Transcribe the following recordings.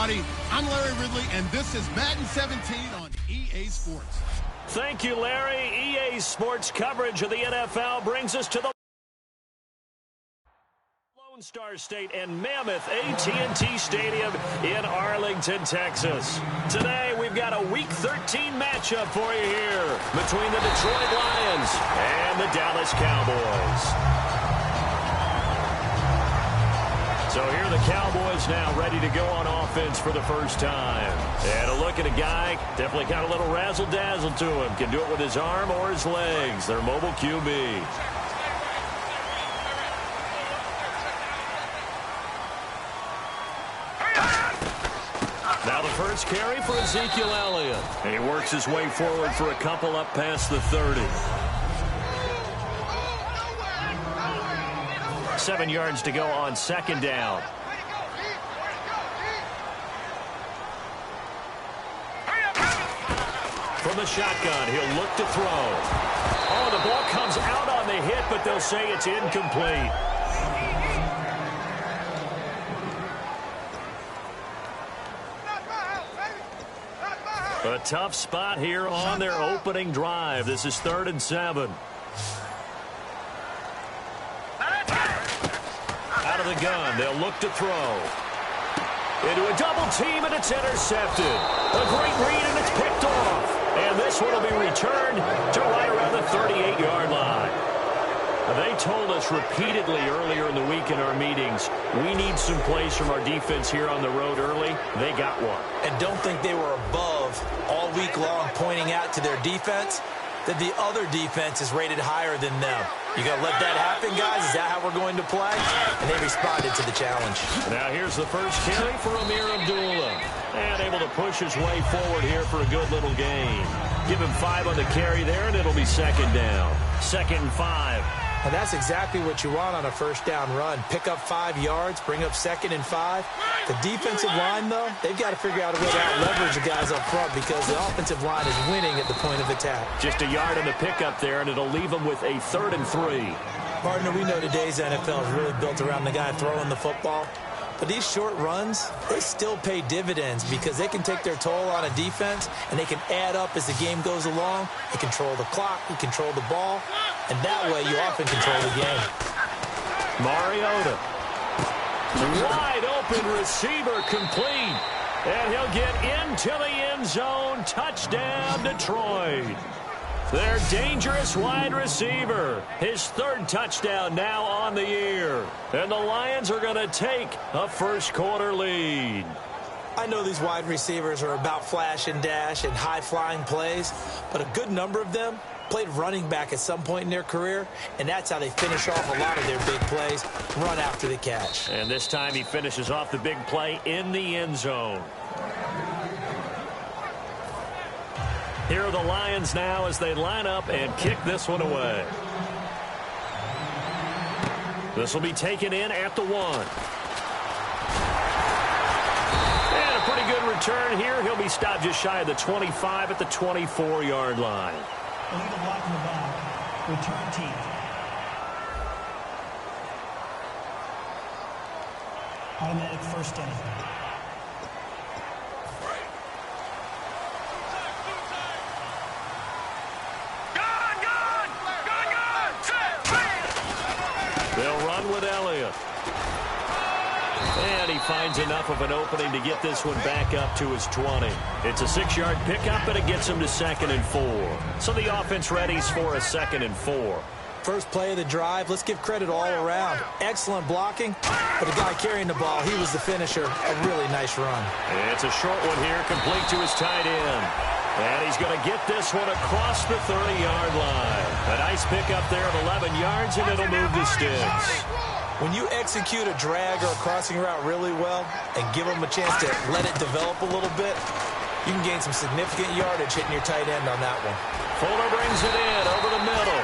everybody. I'm Larry Ridley, and this is Madden 17 on EA Sports. Thank you, Larry. EA Sports coverage of the NFL brings us to the Lone Star State and Mammoth AT&T Stadium in Arlington, Texas. Today, we've got a Week 13 matchup for you here between the Detroit Lions and the Dallas Cowboys. So here are the Cowboys now ready to go on offense for the first time. And a look at a guy, definitely got a little razzle-dazzle to him. Can do it with his arm or his legs. Their mobile QB. Now the first carry for Ezekiel Elliott. And he works his way forward for a couple up past the 30. 7 yards to go on second down. From the shotgun, he'll look to throw. Oh, the ball comes out on the hit, but they'll say it's incomplete. A tough spot here on their opening drive. This is 3rd and 7. Out of the gun, they'll look to throw. Into a double team, and it's intercepted. A great read, and it's picked off. And this one will be returned to right around the 38-yard line. They told us repeatedly earlier in the week in our meetings, we need some plays from our defense here on the road early. They got one. And don't think they were above all week long pointing out to their defense that the other defense is rated higher than them. You got to let that happen, guys? Is that how we're going to play? And they responded to the challenge. Now here's the first carry for Amir Abdullah. And able to push his way forward here for a good little gain. Give him 5 on the carry there, and it'll be second down. 2nd and 5. And that's exactly what you want on a first down run. Pick up 5 yards, bring up 2nd and 5. The defensive line, though, they've got to figure out a way to out-leverage the guys up front because the offensive line is winning at the point of attack. Just a yard on the pickup there, and it'll leave them with a 3rd and 3. Partner, we know today's NFL is really built around the guy throwing the football. But these short runs, they still pay dividends because they can take their toll on a defense, and they can add up as the game goes along. You control the clock, you control the ball, and that way you often control the game. Mariota. Wide open receiver complete. And he'll get into the end zone. Touchdown, Detroit. Their dangerous wide receiver. His 3rd touchdown now on the year. And the Lions are going to take a first-quarter lead. I know these wide receivers are about flash and dash and high-flying plays, but a good number of them played running back at some point in their career, and that's how they finish off a lot of their big plays, run after the catch. And this time he finishes off the big play in the end zone. Here are the Lions now as they line up and kick this one away. This will be taken in at the 1. And a pretty good return here. He'll be stopped just shy of the 25 at the 24-yard line. Illegal block in the back. Return team. Automatic first down. They'll run with Elliott. And he finds enough of an opening to get this one back up to his 20. It's a 6-yard pickup, and it gets him to 2nd and 4. So the offense readies for a 2nd and 4. First play of the drive, let's give credit all around. Excellent blocking, but the guy carrying the ball, he was the finisher. A really nice run. And it's a short one here, complete to his tight end. And he's going to get this one across the 30-yard line. A nice pickup there of 11 yards, and it'll move the sticks. When you execute a drag or a crossing route really well and give them a chance to let it develop a little bit, you can gain some significant yardage hitting your tight end on that one. Fuller brings it in over the middle.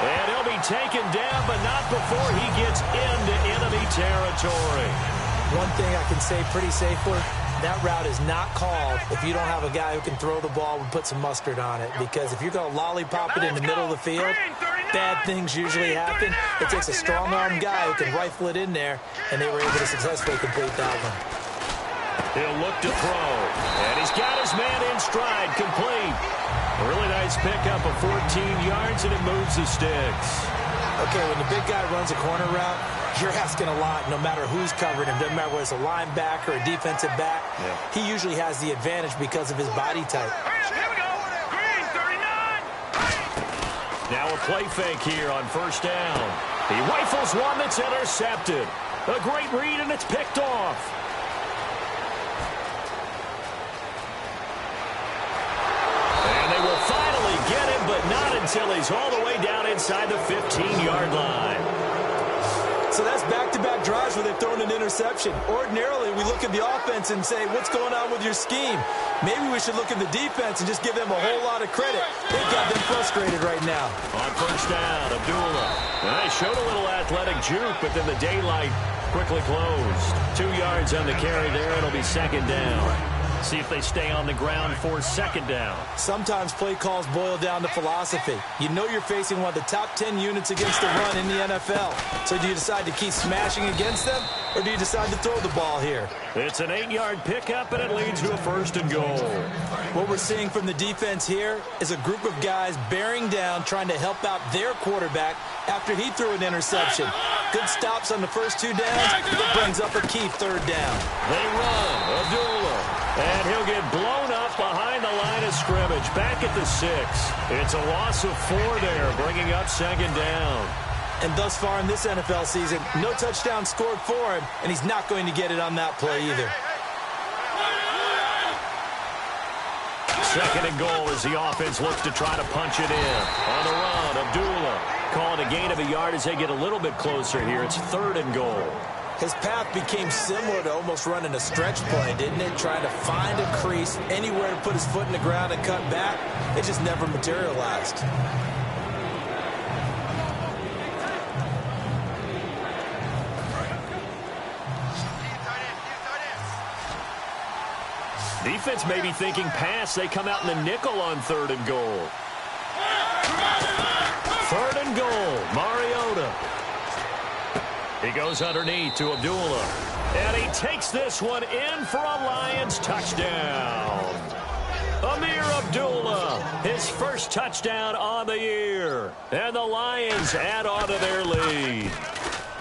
And he'll be taken down, but not before he gets into enemy territory. One thing I can say pretty safely, that route is not called if you don't have a guy who can throw the ball and put some mustard on it. Because if you're going to lollipop it in the middle of the field, bad things usually happen. It takes a strong-arm guy who can rifle it in there, and they were able to successfully complete that one. He'll look to throw. And he's got his man in stride, complete. A really nice pickup of 14 yards, and it moves the sticks. Okay, when the big guy runs a corner route, you're asking a lot no matter who's covering him. Doesn't matter whether it's a linebacker or a defensive back. Yeah. He usually has the advantage because of his body type. Here we go. Green, 39. Now a play fake here on first down. He rifles one that's intercepted. A great read, and it's picked off. And they will finally get him, but not until he's all the way down inside the 15-yard line. So that's back-to-back drives where they've thrown an interception. Ordinarily, we look at the offense and say, what's going on with your scheme? Maybe we should look at the defense and just give them a whole lot of credit. They've got them frustrated right now. On first down, Abdullah. And they showed a little athletic juke, but then the daylight quickly closed. 2 yards on the carry there. It'll be second down. See if they stay on the ground for second down. Sometimes play calls boil down to philosophy. You know you're facing one of the top 10 units against the run in the NFL. So do you decide to keep smashing against them, or do you decide to throw the ball here? It's an 8-yard pickup, and it leads to a first and goal. What we're seeing from the defense here is a group of guys bearing down, trying to help out their quarterback after he threw an interception. Good stops on the first 2 downs. That brings up a key third down. They run. Abdullah. And he'll get blown up behind the line of scrimmage. Back at the 6. It's a loss of 4 there, bringing up second down. And thus far in this NFL season, no touchdown scored for him, and he's not going to get it on that play either. Second and goal as the offense looks to try to punch it in. On the run, Abdullah calling a gain of a yard as they get a little bit closer here. It's third and goal. His path became similar to almost running a stretch play, didn't it? Trying to find a crease, anywhere to put his foot in the ground and cut back. It just never materialized. Defense may be thinking pass. They come out in the nickel on third and goal. Third and goal, Mariota. He goes underneath to Abdullah. And he takes this one in for a Lions touchdown. Amir Abdullah, his first touchdown on the year. And the Lions add on to their lead.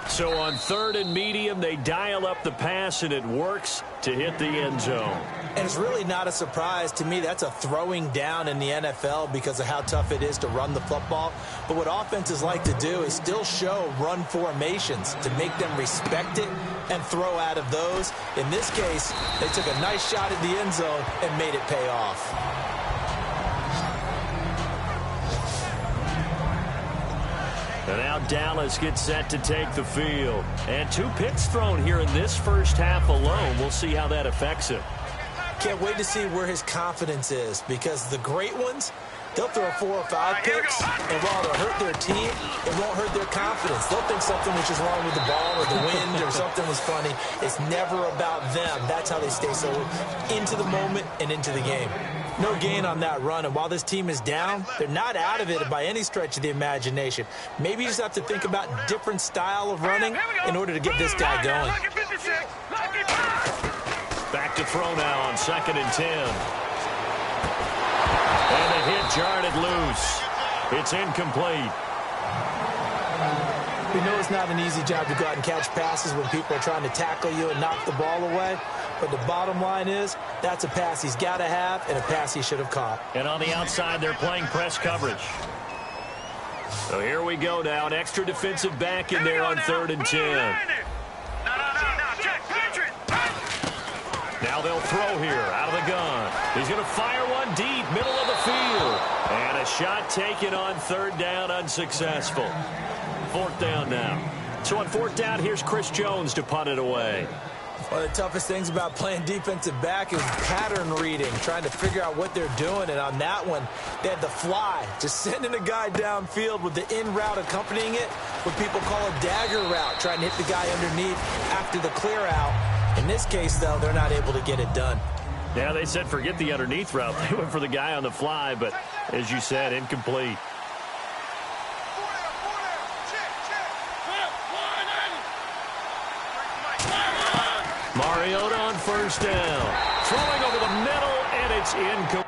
So on third and medium, they dial up the pass, and it works to hit the end zone. And it's really not a surprise to me. That's a throwing down in the NFL because of how tough it is to run the football. But what offenses like to do is still show run formations to make them respect it and throw out of those. In this case, they took a nice shot at the end zone and made it pay off. And now Dallas gets set to take the field. And 2 picks thrown here in this first half alone. We'll see how that affects him. Can't wait to see where his confidence is, because the great ones, they'll throw 4 or 5 picks, and while it'll hurt their team, it won't hurt their confidence. They'll think something was just wrong with the ball or the wind or something was funny. It's never about them. That's how they stay so into the moment and into the game. No gain on that run, and while this team is down, they're not out of it by any stretch of the imagination. Maybe you just have to think about different style of running in order to get this guy going. Back to throw now on second and 10. And the hit jarred it loose. It's incomplete. We know it's not an easy job to go out and catch passes when people are trying to tackle you and knock the ball away. But the bottom line is, that's a pass he's got to have and a pass he should have caught. And on the outside, they're playing press coverage. So here we go now. An extra defensive back in there on third and 10. Now they'll throw here out of the gun. He's going to fire one deep, middle of the field. And a shot taken on third down, unsuccessful. Fourth down now. So on fourth down, here's Chris Jones to punt it away. One of the toughest things about playing defensive back is pattern reading, trying to figure out what they're doing. And on that one, they had the fly, just sending a guy downfield with the in route accompanying it, what people call a dagger route, trying to hit the guy underneath after the clear out. In this case, though, they're not able to get it done. Yeah, they said forget the underneath route. They went for the guy on the fly, but as you said, incomplete. Mariota on first down. Throwing over the middle, and it's incomplete.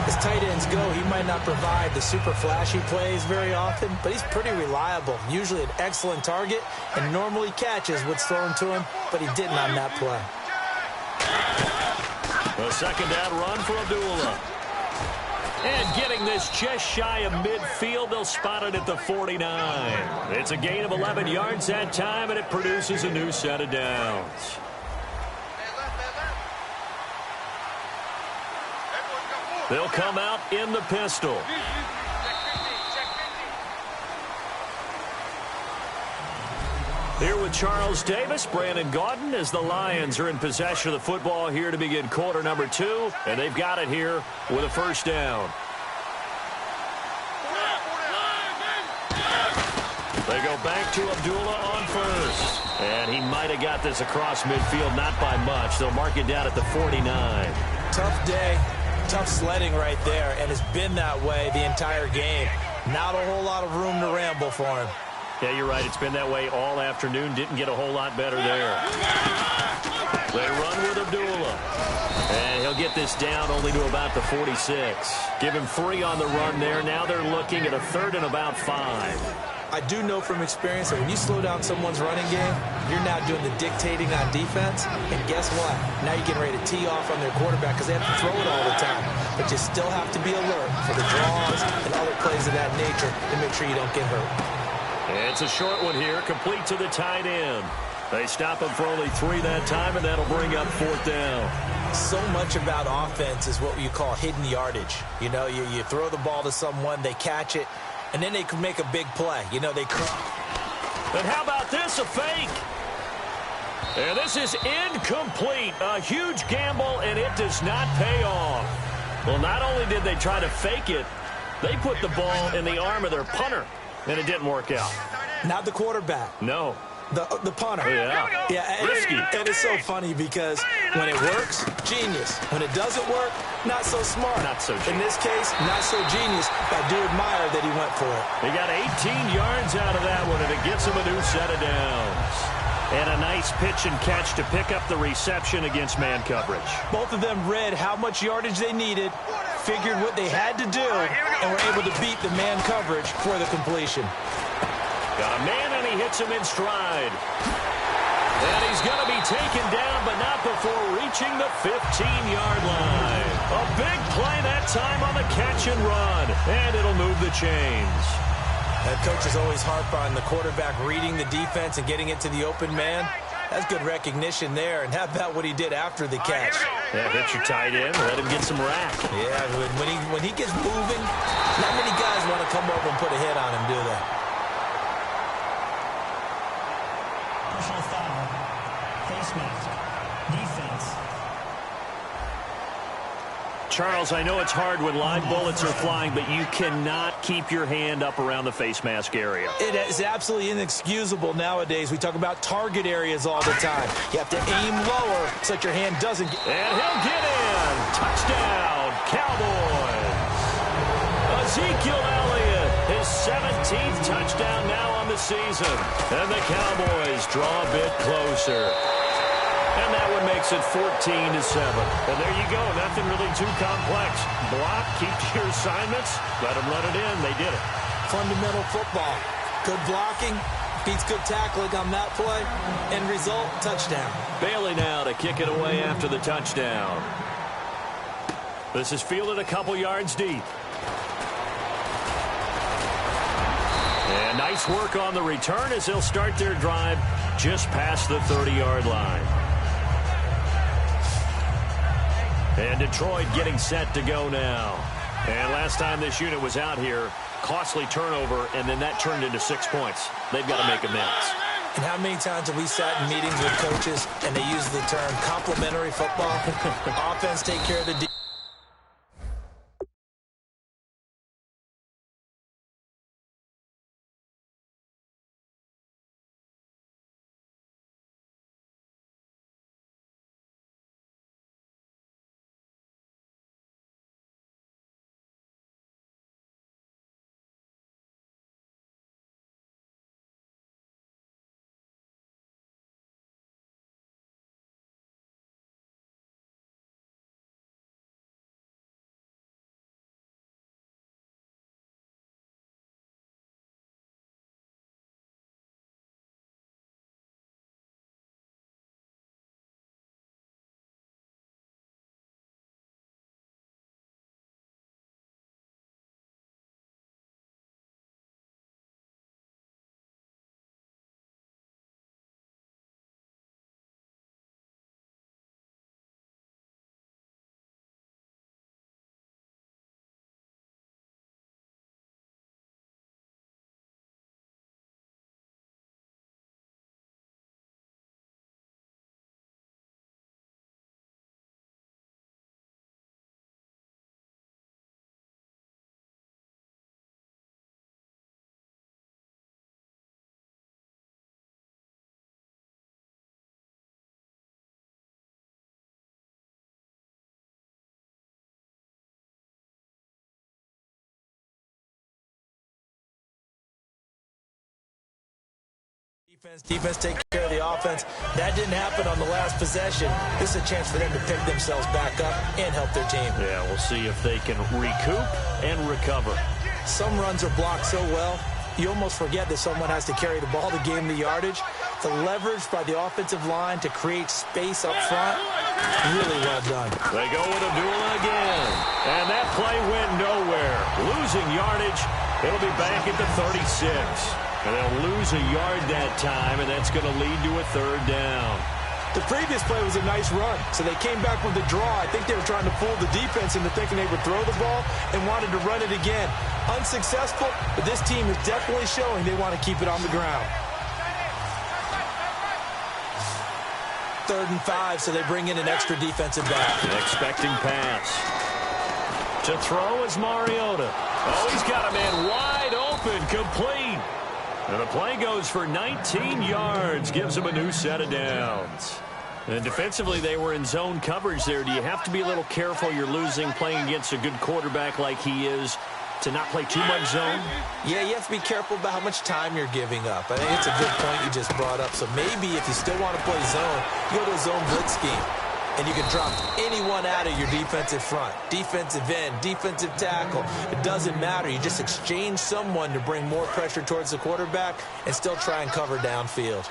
As tight ends go, he might not provide the super flashy plays very often, but he's pretty reliable, usually an excellent target, and normally catches what's thrown to him, but he didn't on that play. A second down run for Abdullah. And getting this just shy of midfield, they'll spot it at the 49. It's a gain of 11 yards that time, and it produces a new set of downs. They'll come out in the pistol. Here with Charles Davis, Brandon Gaudin, as the Lions are in possession of the football here to begin quarter number 2, and they've got it here with a first down. They go back to Abdullah on first, and he might have got this across midfield, not by much. They'll mark it down at the 49. Tough day. Tough sledding right there, and it's been that way the entire game. Not a whole lot of room to ramble for him. Yeah, you're right. It's been that way all afternoon. Didn't get a whole lot better there. They run with Abdullah. And he'll get this down only to about the 46. Give him 3 on the run there. Now they're looking at a 3rd and about 5. I do know from experience that when you slow down someone's running game, you're now doing the dictating on defense. And guess what? Now you're getting ready to tee off on their quarterback because they have to throw it all the time. But you still have to be alert for the draws and other plays of that nature to make sure you don't get hurt. It's a short one here, complete to the tight end. They stop him for only 3 that time, and that'll bring up 4th down. So much about offense is what you call hidden yardage. You know, you throw the ball to someone, they catch it, and then they can make a big play. You know, they... And how about this, a fake? And this is incomplete. A huge gamble, and it does not pay off. Well, not only did they try to fake it, they put the ball in the arm of their punter, and it didn't work out. Not the quarterback. No. The punter. Yeah. Risky. And it's so funny because when it works, genius. When it doesn't work, not so smart. Not so genius. In this case, not so genius, but I do admire that he went for it. They got 18 yards out of that one, and it gets him a new set of downs. And a nice pitch and catch to pick up the reception against man coverage. Both of them read how much yardage they needed, figured what they had to do, and were able to beat the man coverage for the completion. Got a man, and he hits him in stride. And he's going to be taken down, but not before reaching the 15-yard line. A big play that time on the catch and run, and it'll move the chains. That coach is always harp on the quarterback reading the defense and getting it to the open man. That's good recognition there. And how about what he did after the catch? Yeah, hit your tight end, let him get some rack. Yeah, when he gets moving, not many guys want to come over and put a hit on him, do they? Personal foul. Face mask. Defense. Charles, I know it's hard when live bullets are flying, but you cannot keep your hand up around the face mask area. It is absolutely inexcusable nowadays. We talk about target areas all the time. You have to aim lower so that your hand doesn't get... And he'll get in. Touchdown, Cowboys. Ezekiel Elliott, his 17th touchdown now on the season. And the Cowboys draw a bit closer. And that one makes it 14-7. And there you go. Nothing really too complex. Block, keep your assignments, let them run it in. They did it. Fundamental football. Good blocking, beats good tackling on that play. End result, touchdown. Bailey now to kick it away after the touchdown. This is fielded a couple yards deep. And nice work on the return as they'll start their drive just past the 30-yard line. And Detroit getting set to go now. And last time this unit was out here, costly turnover, and then that turned into 6 points. They've got to make amends. And how many times have we sat in meetings with coaches and they use the term complementary football? Offense take care of the defense. Defense take care of the offense. That didn't happen on the last possession. This is a chance for them to pick themselves back up and help their team. Yeah, we'll see if they can recoup and recover. Some runs are blocked so well, you almost forget that someone has to carry the ball to gain the yardage. The leverage by the offensive line to create space up front, really well done. They go with Abdullah again. And that play went nowhere. Losing yardage. It'll be back at the 36. And they'll lose a yard that time, and that's going to lead to a third down. The previous play was a nice run, so they came back with a draw. I think they were trying to fool the defense into thinking they would throw the ball and wanted to run it again. Unsuccessful, but this team is definitely showing they want to keep it on the ground. 3rd and 5, so they bring in an extra defensive back. An expecting pass. To throw is Mariota. Oh, he's got a man wide open, complete. And the play goes for 19 yards, gives them a new set of downs. And defensively, they were in zone coverage there. Do you have to be a little careful? You're losing, playing against a good quarterback like he is, to not play too much zone? Yeah, you have to be careful about how much time you're giving up. I think it's a good point you just brought up. So maybe if you still want to play zone, you go to a zone blitz scheme. And you can drop anyone out of your defensive front. Defensive end, defensive tackle. It doesn't matter. You just exchange someone to bring more pressure towards the quarterback and still try and cover downfield.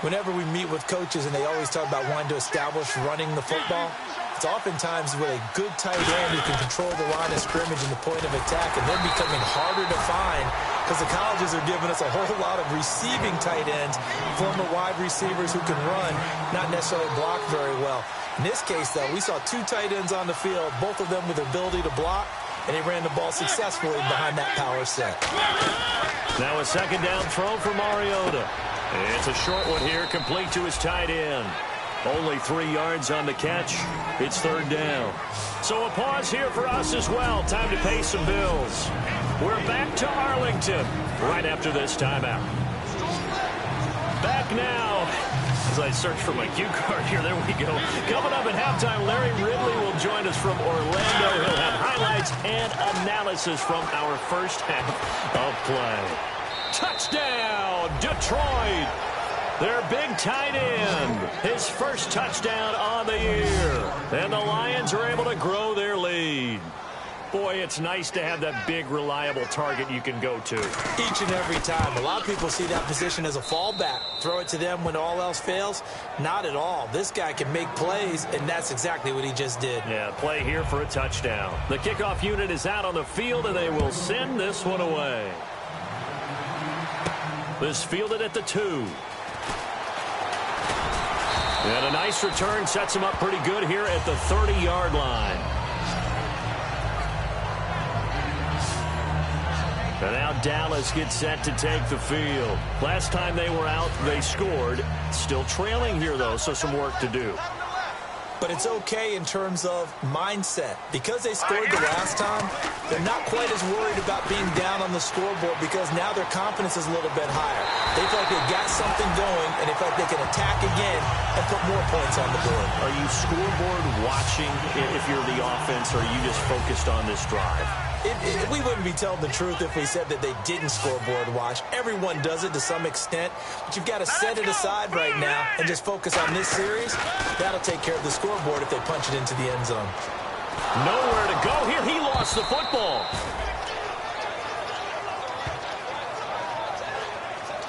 Whenever we meet with coaches and they always talk about wanting to establish running the football, it's oftentimes with a good tight end who can control the line of scrimmage and the point of attack, and they're becoming harder to find because the colleges are giving us a whole lot of receiving tight ends, former wide receivers who can run, not necessarily block very well. In this case, though, we saw 2 tight ends on the field, both of them with the ability to block, and they ran the ball successfully behind that power set. Now a second down throw for Mariota. It's a short one here, complete to his tight end. Only 3 yards on the catch. It's 3rd down. So a pause here for us as well. Time to pay some bills. We're back to Arlington right after this timeout. Back now. As I search for my cue card here, there we go. Coming up at halftime, Larry Ridley will join us from Orlando. He'll have highlights and analysis from our first half of play. Touchdown, Detroit! Their big tight end, his first touchdown on the year. And the Lions are able to grow their lead. Boy, it's nice to have that big, reliable target you can go to. Each and every time. A lot of people see that position as a fallback. Throw it to them when all else fails. Not at all. This guy can make plays, and that's exactly what he just did. Yeah, play here for a touchdown. The kickoff unit is out on the field, and they will send this one away. This fielded at the 2. And a nice return sets him up pretty good here at the 30-yard line. And now Dallas gets set to take the field. Last time they were out, they scored. Still trailing here, though, so some work to do. But it's okay in terms of mindset. Because they scored the last time, they're not quite as worried about being down on the scoreboard because now their confidence is a little bit higher. They feel like they've got something going, and they feel like they can attack again and put more points on the board. Are you scoreboard watching if you're the offense, or are you just focused on this drive? We wouldn't be telling the truth if we said that they didn't scoreboard watch. Everyone does it to some extent, but you've got to set it aside right now and just focus on this series. That'll take care of the scoreboard if they punch it into the end zone. Nowhere to go here. He lost the football.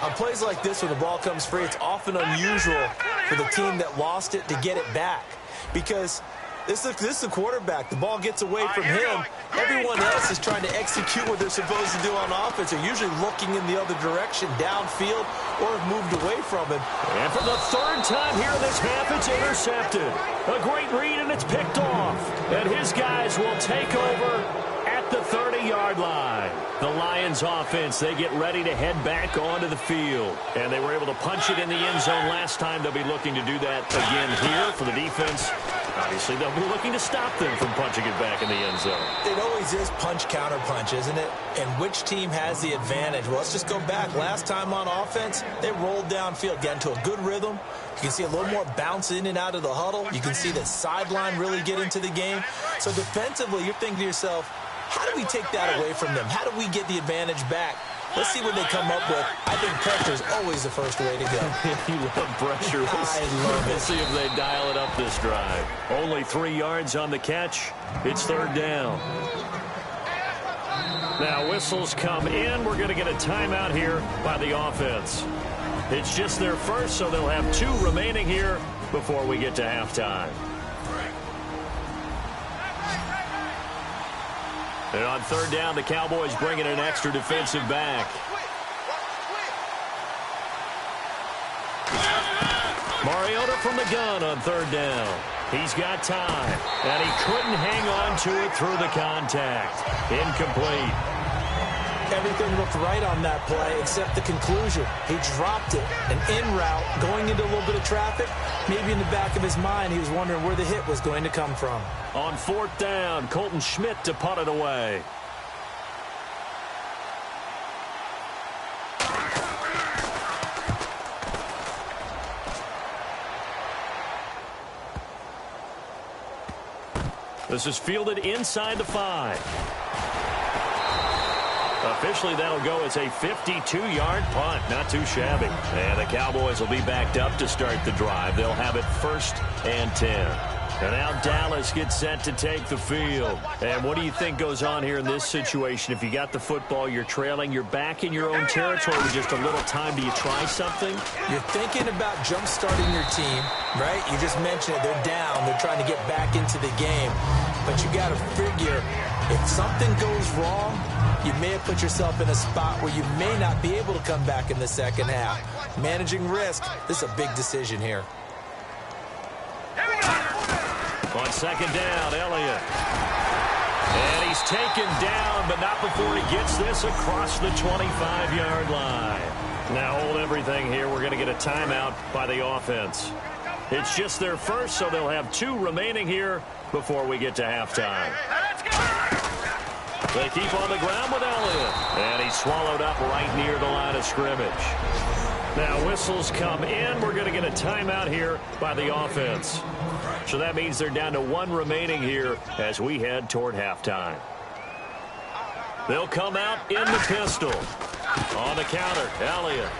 On plays like this, when the ball comes free, it's often unusual for the team that lost it to get it back because this is the quarterback. The ball gets away from him. Everyone else is trying to execute what they're supposed to do on offense. They're usually looking in the other direction, downfield, or have moved away from him. And for the 3rd time here in this half, it's intercepted. A great read, and it's picked off. And his guys will take over at the 30-yard line. The Lions offense, they get ready to head back onto the field. And they were able to punch it in the end zone last time. They'll be looking to do that again here for the defense. Obviously, they'll be looking to stop them from punching it back in the end zone. It always is punch-counter-punch, isn't it? And which team has the advantage? Well, let's just go back. Last time on offense, they rolled downfield, got into a good rhythm. You can see a little more bounce in and out of the huddle. You can see the sideline really get into the game. So defensively, you're thinking to yourself, how do we take that away from them? How do we get the advantage back? Let's see what they come up with. I think pressure is always the first way to go. You love pressure. I love it. We'll see if they dial it up this drive. Only 3 yards on the catch. It's 3rd down. Now whistles come in. We're going to get a timeout here by the offense. It's just their first, so they'll have 2 remaining here before we get to halftime. And on 3rd down, the Cowboys bring in an extra defensive back. Mariota from the gun on 3rd down. He's got time, and he couldn't hang on to it through the contact. Incomplete. Everything looked right on that play except the conclusion. He dropped it. An in route going into a little bit of traffic. Maybe in the back of his mind he was wondering where the hit was going to come from. On 4th down, Colton Schmidt to punt it away. This is fielded inside the 5. Officially, that'll go as a 52-yard punt. Not too shabby. And the Cowboys will be backed up to start the drive. They'll have it 1st and 10. And now Dallas gets set to take the field. And what do you think goes on here in this situation? If you got the football, you're trailing, you're back in your own territory with just a little time. Do you try something? You're thinking about jump-starting your team, right? You just mentioned it. They're down. They're trying to get back into the game. But you got to figure if something goes wrong, you may have put yourself in a spot where you may not be able to come back in the second half. Managing risk, this is a big decision here. On 2nd down, Elliott. And he's taken down, but not before he gets this across the 25-yard line. Now hold everything here. We're going to get a timeout by the offense. It's just their first, so they'll have 2 remaining here before we get to halftime. They keep on the ground with Elliott. And he's swallowed up right near the line of scrimmage. Now whistles come in. We're going to get a timeout here by the offense. So that means they're down to 1 remaining here as we head toward halftime. They'll come out in the pistol. On the counter, Elliott.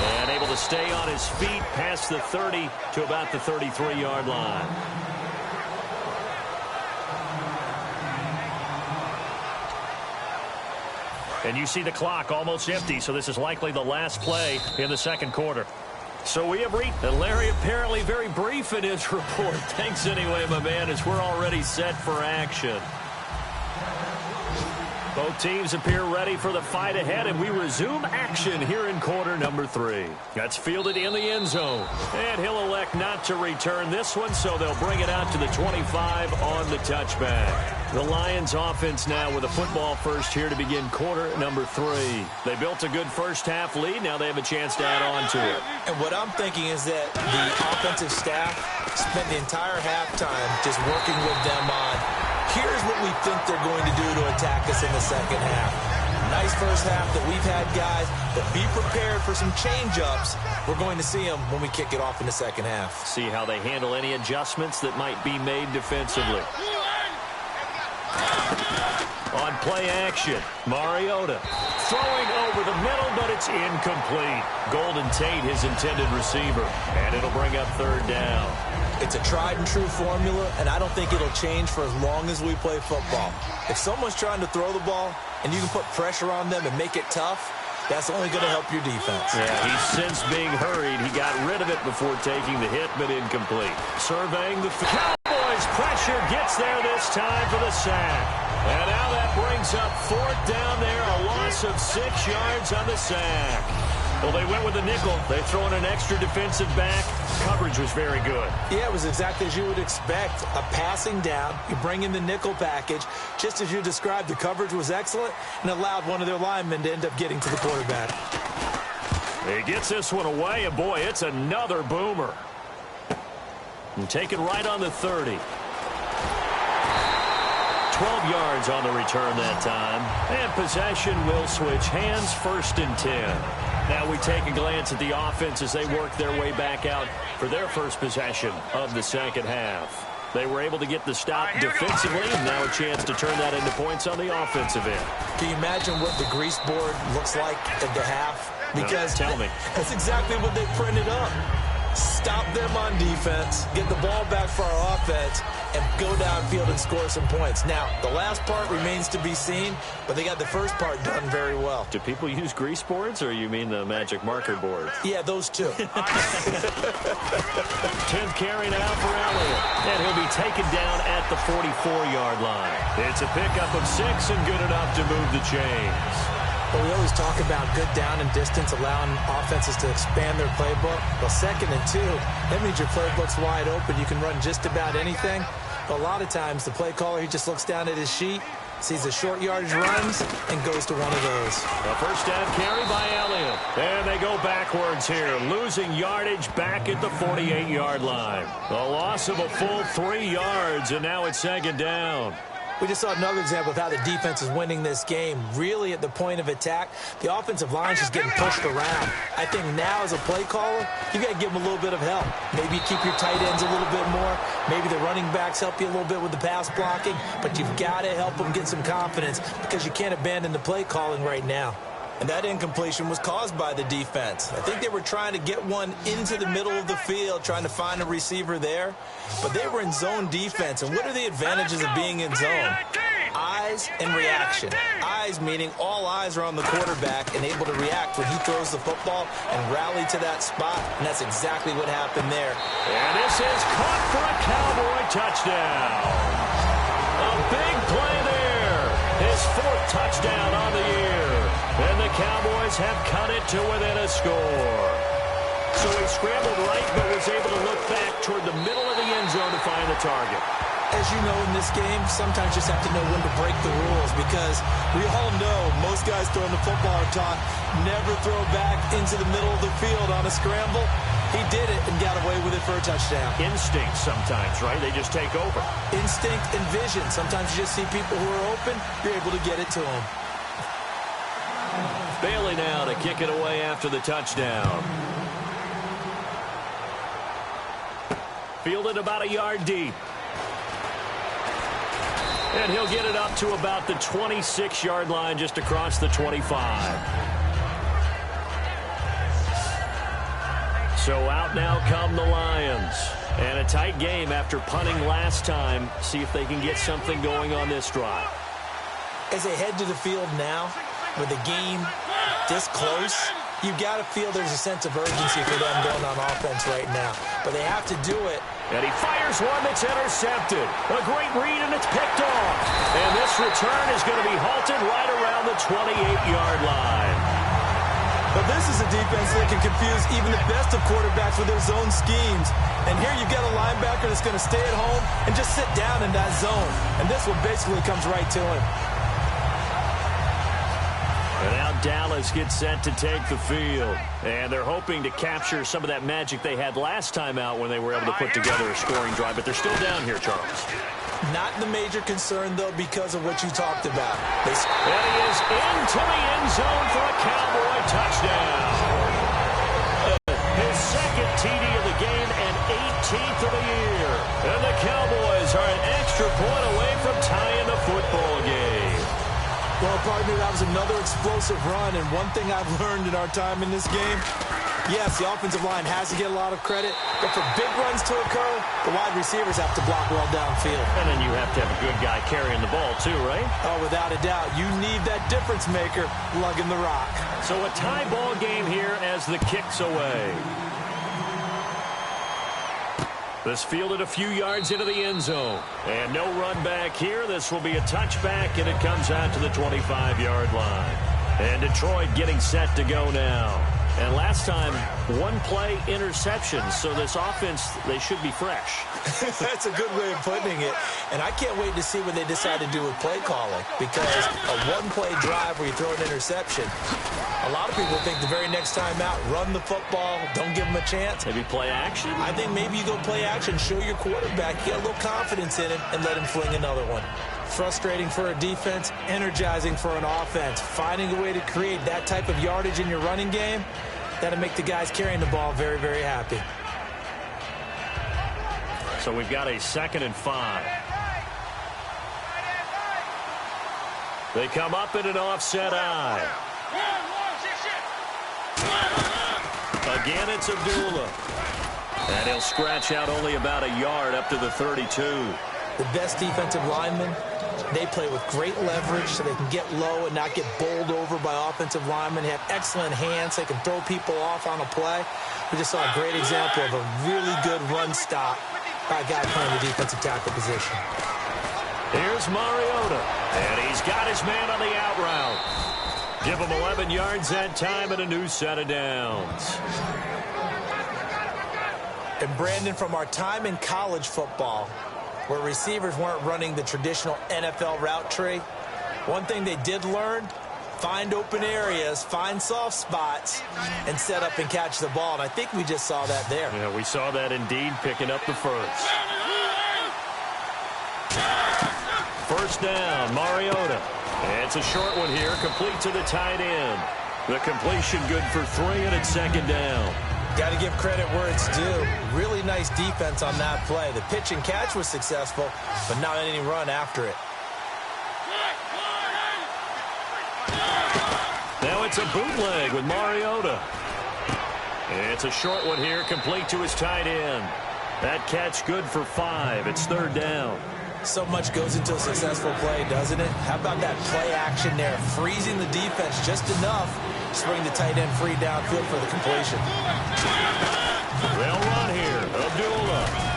And able to stay on his feet past the 30 to about the 33-yard line. And you see the clock almost empty, so this is likely the last play in the 2nd quarter. So we have reached, and Larry apparently very brief in his report. Thanks anyway, my man, as we're already set for action. Both teams appear ready for the fight ahead, and we resume action here in quarter number 3. That's fielded in the end zone. And he'll elect not to return this one, so they'll bring it out to the 25 on the touchback. The Lions offense now with a football first here to begin quarter number 3. They built a good first-half lead. Now they have a chance to add on to it. And what I'm thinking is that the offensive staff spent the entire halftime just working with them on, here's what we think they're going to do to attack us in the second half. Nice first half that we've had, guys, but be prepared for some change-ups. We're going to see them when we kick it off in the second half. See how they handle any adjustments that might be made defensively. On play action, Mariota throwing over the middle, but it's incomplete. Golden Tate, his intended receiver, and it'll bring up 3rd down. It's a tried-and-true formula, and I don't think it'll change for as long as we play football. If someone's trying to throw the ball and you can put pressure on them and make it tough, that's only going to help your defense. Yeah, he's since being hurried. He got rid of it before taking the hit, but incomplete. Surveying the Cowboys. Pressure gets there this time for the sack. And now that brings up 4th down there, a loss of 6 yards on the sack. Well, they went with a nickel. They throw in an extra defensive back. Coverage was very good. Yeah, it was exactly as you would expect. A passing down. You bring in the nickel package. Just as you described, the coverage was excellent and allowed one of their linemen to end up getting to the quarterback. He gets this one away, and boy, it's another boomer. And taken right on the 30. 12 yards on the return that time. And possession will switch hands, 1st and 10. Now we take a glance at the offense as they work their way back out for their first possession of the second half. They were able to get the stop defensively, and now a chance to turn that into points on the offensive end. Can you imagine what the grease board looks like at the half? Because no, tell me. That's exactly what they printed up. Stop them on defense, get the ball back for our offense, and go downfield and score some points. Now, the last part remains to be seen, but they got the first part done very well. Do people use grease boards, or you mean the magic marker board? Yeah, those two. 10th carry now for Elliott, and he'll be taken down at the 44-yard line. It's a pickup of 6 and good enough to move the chains. Well, we always talk about good down and distance, allowing offenses to expand their playbook. Well, 2nd and 2, that means your playbook's wide open. You can run just about anything. But a lot of times, the play caller, he just looks down at his sheet, sees the short yardage runs, and goes to one of those. A first down carry by Elliott. And they go backwards here, losing yardage back at the 48-yard line. A loss of a full 3 yards, and now it's 2nd down. We just saw another example of how the defense is winning this game. Really, at the point of attack, the offensive line is just getting pushed around. I think now, as a play caller, you got to give them a little bit of help. Maybe keep your tight ends a little bit more. Maybe the running backs help you a little bit with the pass blocking. But you've got to help them get some confidence because you can't abandon the play calling right now. And that incompletion was caused by the defense. I think they were trying to get one into the middle of the field, trying to find a receiver there. But they were in zone defense. And what are the advantages of being in zone? Eyes and reaction. Eyes meaning all eyes are on the quarterback and able to react when he throws the football and rally to that spot. And that's exactly what happened there. And this is caught for a Cowboy touchdown. A big play there. His 4th touchdown on the year. And the Cowboys have cut it to within a score. So he scrambled right, but was able to look back toward the middle of the end zone to find the target. As you know, in this game, sometimes you just have to know when to break the rules because we all know most guys throwing the football are taught never throw back into the middle of the field on a scramble. He did it and got away with it for a touchdown. Instinct sometimes, right? They just take over. Instinct and vision. Sometimes you just see people who are open, you're able to get it to them. Bailey now to kick it away after the touchdown. Fielded about a yard deep. And he'll get it up to about the 26-yard line, just across the 25. So out now come the Lions. And a tight game after punting last time. See if they can get something going on this drive. As they head to the field now, with the game this close, you've got to feel there's a sense of urgency for them going on offense right now. But they have to do it. And he fires one that's intercepted. A great read, and it's picked off. And this return is going to be halted right around the 28-yard line. But this is a defense that can confuse even the best of quarterbacks with their zone schemes. And here you've got a linebacker that's going to stay at home and just sit down in that zone. And this one basically comes right to him. And now Dallas gets set to take the field. And they're hoping to capture some of that magic they had last time out when they were able to put together a scoring drive. But they're still down here, Charles. Not the major concern, though, because of what you talked about. And he is into the end zone for a Cowboy touchdown. His 2nd TD of the game and 18th of the year. And the Cowboys are an extra point away from tying the football game. Well, partner, that was another explosive run, and one thing I've learned in our time in this game, yes, the offensive line has to get a lot of credit, but for big runs to occur, the wide receivers have to block well downfield. And then you have to have a good guy carrying the ball, too, right? Oh, without a doubt. You need that difference maker lugging the rock. So a tie ball game here as the kick's away. This fielded a few yards into the end zone. And no run back here. This will be a touchback, and it comes out to the 25-yard line. And Detroit getting set to go now. And last time, one play interception. So this offense, they should be fresh. That's a good way of putting it. And I can't wait to see what they decide to do with play calling. Because a one-play drive where you throw an interception, a lot of people think the very next time out, run the football, don't give them a chance. Maybe play action? I think maybe you go play action, show your quarterback, get a little confidence in him, and let him fling another one. Frustrating for a defense, energizing for an offense. Finding a way to create that type of yardage in your running game, that'll make the guys carrying the ball very, very happy. So we've got a 2nd and 5. They come up in an offset eye. Again, it's Abdullah. And he'll scratch out only about a yard up to the 32. The best defensive linemen, they play with great leverage so they can get low and not get bowled over by offensive linemen. They have excellent hands. They can throw people off on a play. We just saw a great example of a really good run stop by a guy playing the defensive tackle position. Here's Mariota, and he's got his man on the out route. Give him 11 yards that time and a new set of downs. And Brandon, from our time in college football, where receivers weren't running the traditional NFL route tree, one thing they did learn, find open areas, find soft spots, and set up and catch the ball. And I think we just saw that there. Yeah, we saw that indeed, picking up the first. First down, Mariota. It's a short one here, complete to the tight end. The completion good for 3, and it's 2nd down. Got to give credit where it's due. Really nice defense on that play. The pitch and catch was successful, but not any run after it. Now it's a bootleg with Mariota. It's a short one here, complete to his tight end. That catch good for 5. It's 3rd down. So much goes into a successful play, doesn't it? How about that play action there? Freezing the defense just enough to bring the tight end free downfield for the completion. They'll run here. Abdullah.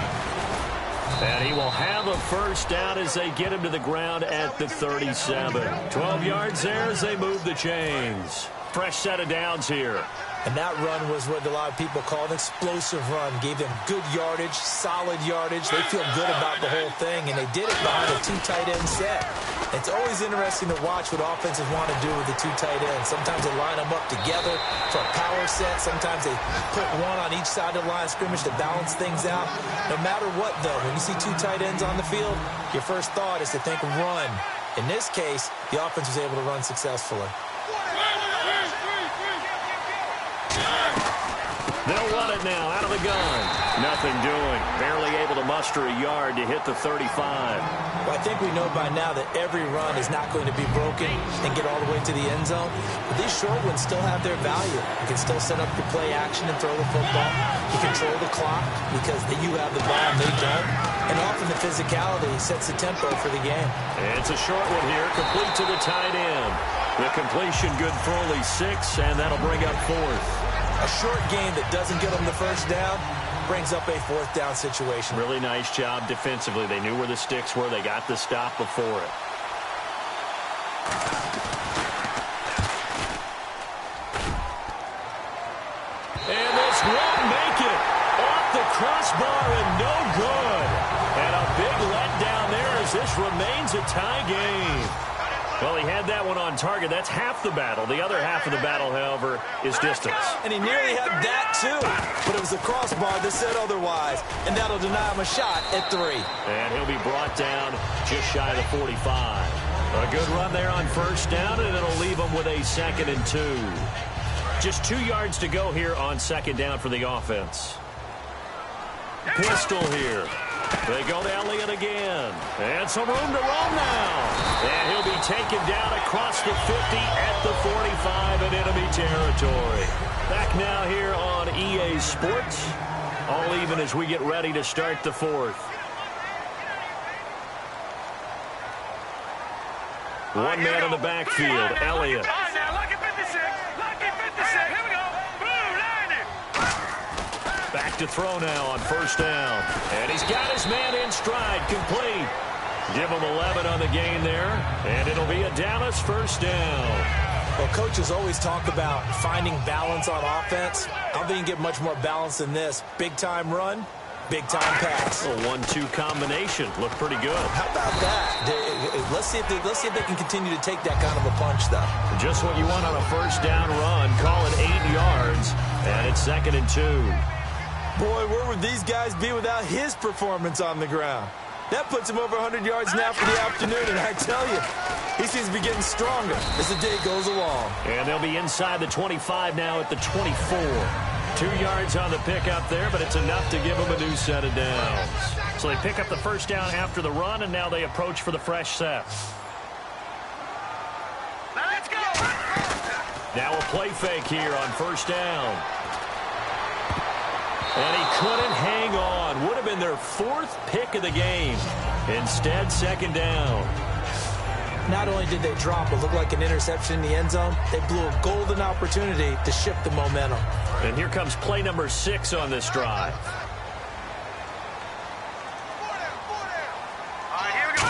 And he will have a first down as they get him to the ground at the 37. 12 yards there as they move the chains. Fresh set of downs here. And that run was what a lot of people call an explosive run. Gave them good yardage, solid yardage. They feel good about the whole thing, and they did it behind a 2 tight end set. It's always interesting to watch what offenses want to do with the 2 tight ends. Sometimes they line them up together for a power set. Sometimes they put one on each side of the line of scrimmage to balance things out. No matter what, though, when you see 2 tight ends on the field, your first thought is to think run. In this case, the offense was able to run successfully. They'll run it now out of the gun. Nothing doing. Barely able to muster a yard to hit the 35. Well, I think we know by now that every run is not going to be broken and get all the way to the end zone. But these short ones still have their value. You can still set up your play action and throw the football. You control the clock because you have the ball and they don't. And often the physicality sets the tempo for the game. It's a short one here, complete to the tight end. The completion good for only 6, and that'll bring up 4th. A short game that doesn't get them the first down brings up a 4th down situation. Really nice job defensively. They knew where the sticks were. They got the stop before it. And this won't make it. Off the crossbar and no good. And a big letdown there as this remains a tie game. Well, he had that one on target. That's half the battle. The other half of the battle, however, is distance. And he nearly had that, too. But it was the crossbar that said otherwise. And that'll deny him a shot at 3. And he'll be brought down just shy of the 45. A good run there on first down, and it'll leave him with a 2nd and 2. Just 2 yards to go here on 2nd down for the offense. Pistol here. They go to Elliott again. And some room to roam now. And he'll be taken down across the 50 at the 45 in enemy territory. Back now here on EA Sports. All even as we get ready to start the 4th. One man in the backfield, Elliott. Back to throw now on first down. And he's got his man in stride, complete. Give him 11 on the gain there, and it'll be a Dallas first down. Well, coaches always talk about finding balance on offense. I don't think you can get much more balance than this. Big-time run, big-time pass. A 1-2 combination. Looked pretty good. How about that? Let's see if they can continue to take that kind of a punch, though. Just what you want on a first down run. Call it 8 yards, and it's 2nd and 2. Boy, where would these guys be without his performance on the ground? That puts him over 100 yards now for the afternoon, and I tell you, he seems to be getting stronger as the day goes along. And they'll be inside the 25 now at the 24. 2 yards on the pickup there, but it's enough to give him a new set of downs. So they pick up the first down after the run, and now they approach for the fresh set. Now let's go. Now a play fake here on first down. And he couldn't hang on. Would have been their 4th pick of the game. Instead, second down. Not only did they drop what looked like an interception in the end zone, they blew a golden opportunity to shift the momentum. And here comes play number 6 on this drive. All right, here we go.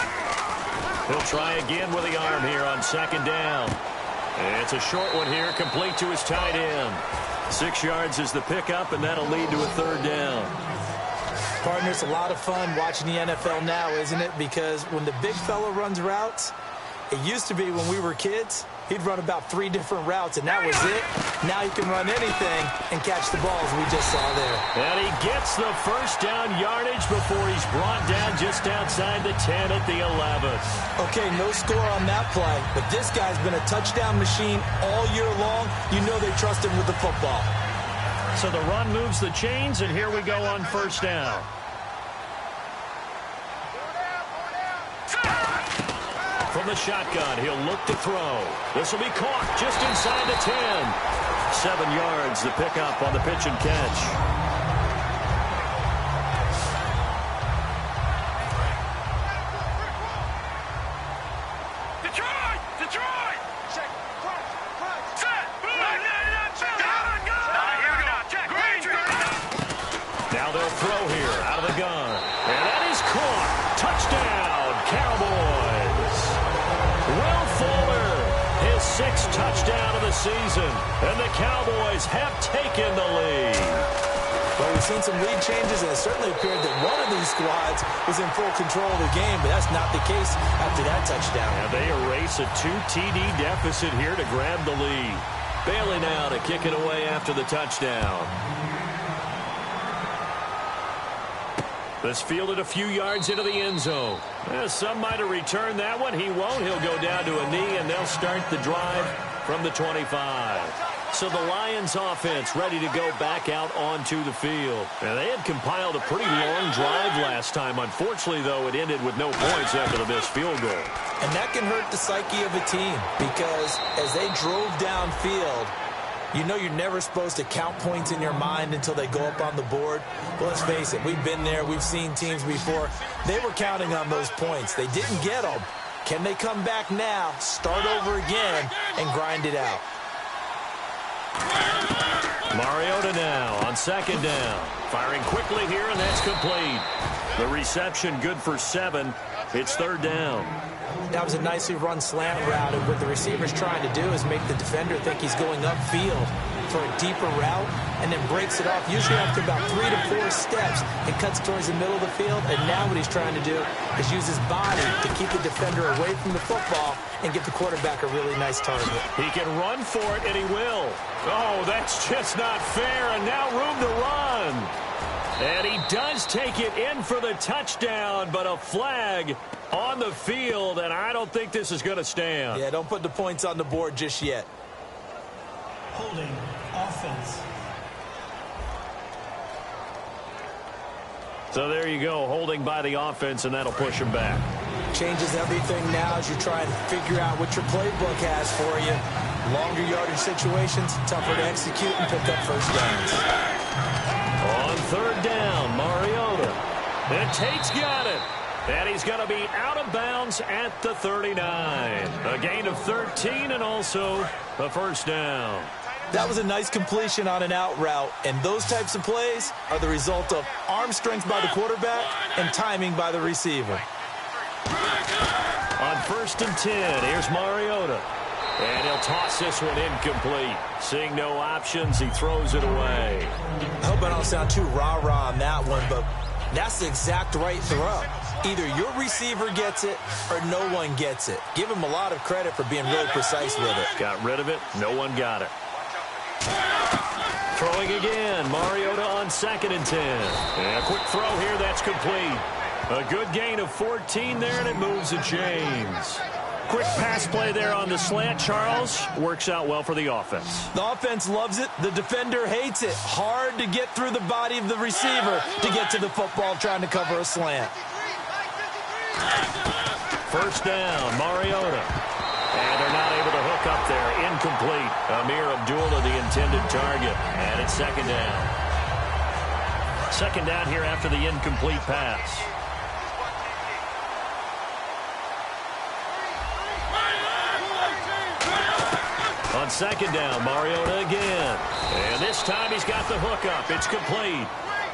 He'll try again with the arm here on second down. And it's a short one here, complete to his tight end. 6 yards is the pickup, and that'll lead to a third down. Partner, it's a lot of fun watching the NFL now, isn't it? Because when the big fella runs routes, it used to be when we were kids, he'd run about 3 different routes, and that was it. Now he can run anything and catch the balls we just saw there. And he gets the first down yardage before he's brought down just outside the 10 at the 11. Okay, no score on that play, but this guy's been a touchdown machine all year long. You know they trust him with the football. So the run moves the chains, and here we go on first down. From the shotgun, he'll look to throw. This will be caught just inside the 10. 7 yards, the pickup on the pitch and catch. Detroit! Detroit! Check. Set. Down, go. Here we go. Check. Now they'll throw here out of the gun. And that is caught. Touchdown, Cowboys. Will Fuller, his 6th touchdown of the season. And the Cowboys have taken the lead. Well, we've seen some lead changes, and it certainly appeared that one of these squads was in full control of the game, but that's not the case after that touchdown. And they erase a 2 TD deficit here to grab the lead. Bailey now to kick it away after the touchdown. This fielded a few yards into the end zone. Some might have returned that one. He won't. He'll go down to a knee, and they'll start the drive from the 25. So the Lions offense ready to go back out onto the field. And they had compiled a pretty long drive last time. Unfortunately, though, it ended with no points after the missed field goal. And that can hurt the psyche of a team because as they drove downfield, you know you're never supposed to count points in your mind until they go up on the board. Well, let's face it, we've been there. We've seen teams before. They were counting on those points. They didn't get them. Can they come back now, start over again, and grind it out? Mariota now on second down. Firing quickly here, and that's complete. The reception good for 7. It's third down. That was a nicely run slant route, and what the receiver's trying to do is make the defender think he's going upfield for a deeper route and then breaks it off, usually after about 3 to 4 steps, and cuts towards the middle of the field. And now what he's trying to do is use his body to keep the defender away from the football and give the quarterback a really nice target. He can run for it, and he will. Oh, that's just not fair, and now room to run. And he does take it in for the touchdown, but a flag on the field, and I don't think this is going to stand. Yeah, don't put the points on the board just yet. Holding offense. So there you go, holding by the offense, and that'll push him back. Changes everything now as you try and figure out what your playbook has for you. Longer yardage situations, tougher to execute and pick up first downs. On third down, Mariota. And Tate's got it. And he's going to be out of bounds at the 39. A gain of 13 and also a first down. That was a nice completion on an out route, and those types of plays are the result of arm strength by the quarterback and timing by the receiver. On first and 10, here's Mariota. And he'll toss this one incomplete. Seeing no options, he throws it away. I hope I don't sound too rah-rah on that one, but that's the exact right throw. Either your receiver gets it or no one gets it. Give him a lot of credit for being really precise with it. Got rid of it. No one got it. Throwing again. Mariota on second and 10. And a quick throw here. That's complete. A good gain of 14 there, and it moves the chains. Quick pass play there on the slant, Charles. Works out well for the offense. The offense loves it. The defender hates it. Hard to get through the body of the receiver to get to the football trying to cover a slant. First down, Mariota. And they're not able to hook up there. Incomplete. Amir Abdullah, the intended target. And it's second down. Second down here after the incomplete pass. On second down, Mariota again. And this time he's got the hookup. It's complete.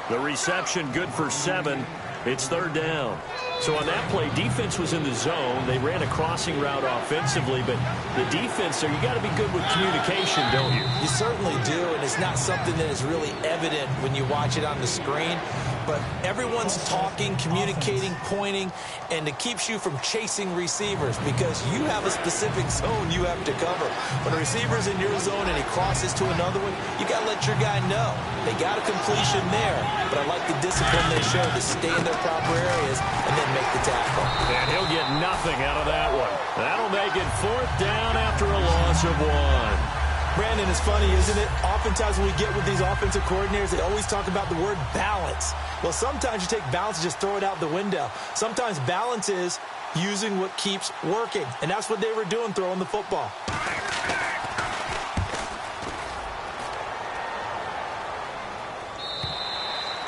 The reception good for 7. It's third down. So on that play, defense was in the zone. They ran a crossing route offensively, but the defense there, you got to be good with communication, don't you? You certainly do, and it's not something that is really evident when you watch it on the screen. But everyone's talking, communicating, pointing, and it keeps you from chasing receivers because you have a specific zone you have to cover. When a receiver's in your zone and he crosses to another one, you got to let your guy know. They got a completion there, but I like the discipline they show to stay in their proper areas and then make the tackle. And he'll get nothing out of that one. That'll make it fourth down after a loss of 1. Brandon, it's funny, isn't it? Oftentimes when we get with these offensive coordinators, they always talk about the word balance. Well, sometimes you take balance and just throw it out the window. Sometimes balance is using what keeps working. And that's what they were doing, throwing the football.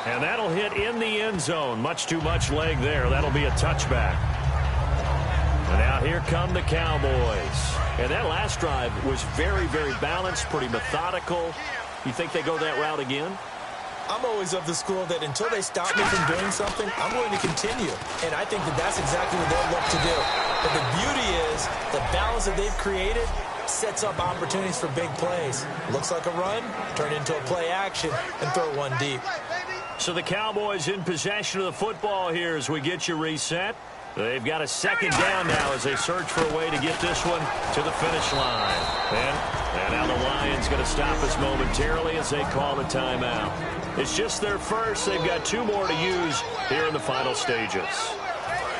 And that'll hit in the end zone. Much too much leg there. That'll be a touchback. And now here come the Cowboys. And that last drive was very, very balanced, pretty methodical. You think they go that route again? I'm always of the school that until they stop me from doing something, I'm going to continue. And I think that that's exactly what they'll look to do. But the beauty is the balance that they've created sets up opportunities for big plays. Looks like a run, turn into a play action, and throw one deep. So the Cowboys in possession of the football here as we get you reset. They've got a second down now as they search for a way to get this one to the finish line. And now the Lions going to stop us momentarily as they call the timeout. It's just their first. They've got 2 more to use here in the final stages.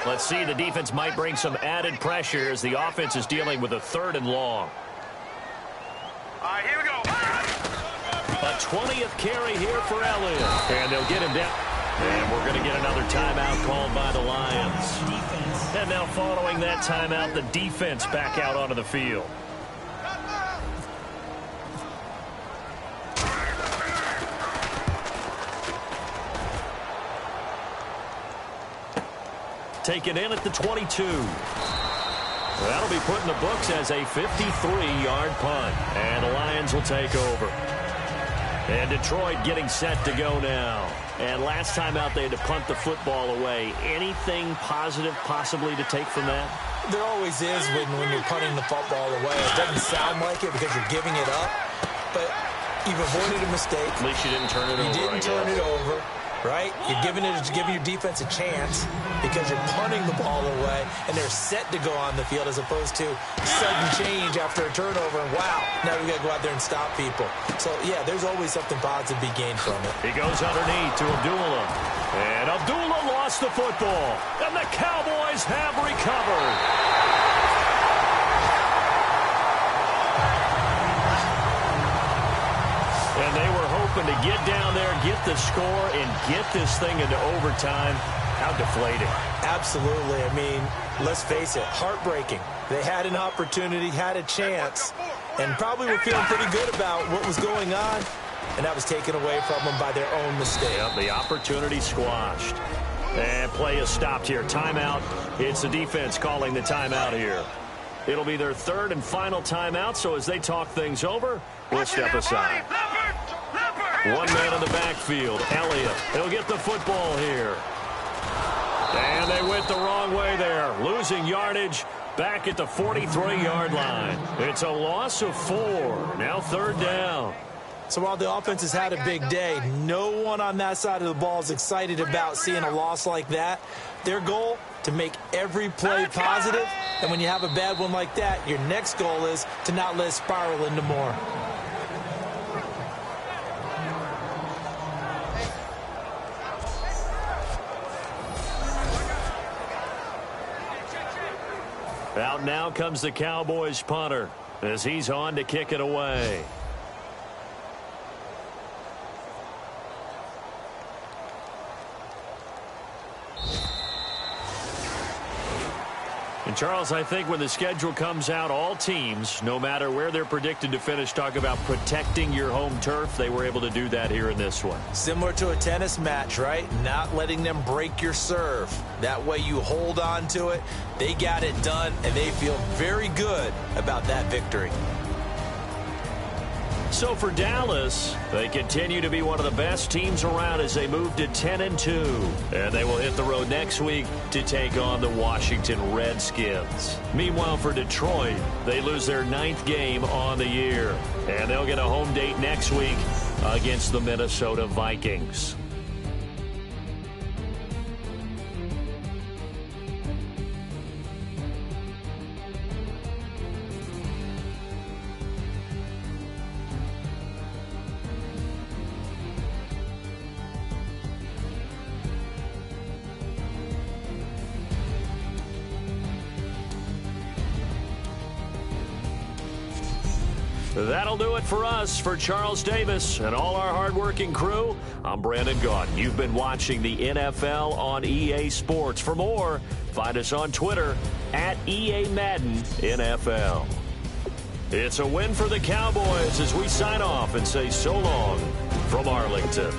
Let's see, the defense might bring some added pressure as the offense is dealing with a 3rd and long. All right, here we go. A 20th carry here for Elliott. And they'll get him down. And we're going to get another timeout called by the Lions. And now following that timeout, the defense back out onto the field. Taken in at the 22. That'll be put in the books as a 53-yard punt. And the Lions will take over. And Detroit getting set to go now. And last time out, they had to punt the football away. Anything positive possibly to take from that? There always is when you're punting the football away. It doesn't sound like it because you're giving it up. But you've avoided a mistake. At least you didn't turn it over. You didn't turn it over. Right? You're giving your defense a chance because you're punting the ball away and they're set to go on the field as opposed to sudden change after a turnover and wow, now we got to go out there and stop people. So, yeah, there's always something positive to be gained from it. He goes underneath to Abdullah. And Abdullah lost the football. And the Cowboys have recovered. And they were hoping to get down there, get the score, and get this thing into overtime. How deflating. Absolutely. I mean, let's face it, heartbreaking. They had an opportunity, had a chance, and probably were feeling pretty good about what was going on, and that was taken away from them by their own mistake. Yep, the opportunity squashed. And play is stopped here. Timeout. It's the defense calling the timeout here. It'll be their 3rd and final timeout, so as they talk things over, we'll step aside. One man in the backfield, Elliott. He'll get the football here. And they went the wrong way there, losing yardage back at the 43-yard line. It's a loss of 4. Now 3rd down. So while the offense has had a big day, no one on that side of the ball is excited about seeing a loss like that. Their goal, to make every play positive. And when you have a bad one like that, your next goal is to not let it spiral into more. Out now comes the Cowboys punter as he's on to kick it away. And, Charles, I think when the schedule comes out, all teams, no matter where they're predicted to finish, talk about protecting your home turf. They were able to do that here in this one. Similar to a tennis match, right? Not letting them break your serve. That way you hold on to it. They got it done, and they feel very good about that victory. So for Dallas, they continue to be one of the best teams around as they move to 10-2. And they will hit the road next week to take on the Washington Redskins. Meanwhile, for Detroit, they lose their 9th game on the year. And they'll get a home date next week against the Minnesota Vikings. That'll do it for us. For Charles Davis and all our hardworking crew, I'm Brandon Gaudin. You've been watching the NFL on EA Sports. For more, find us on Twitter at EA Madden NFL. It's a win for the Cowboys as we sign off and say so long from Arlington.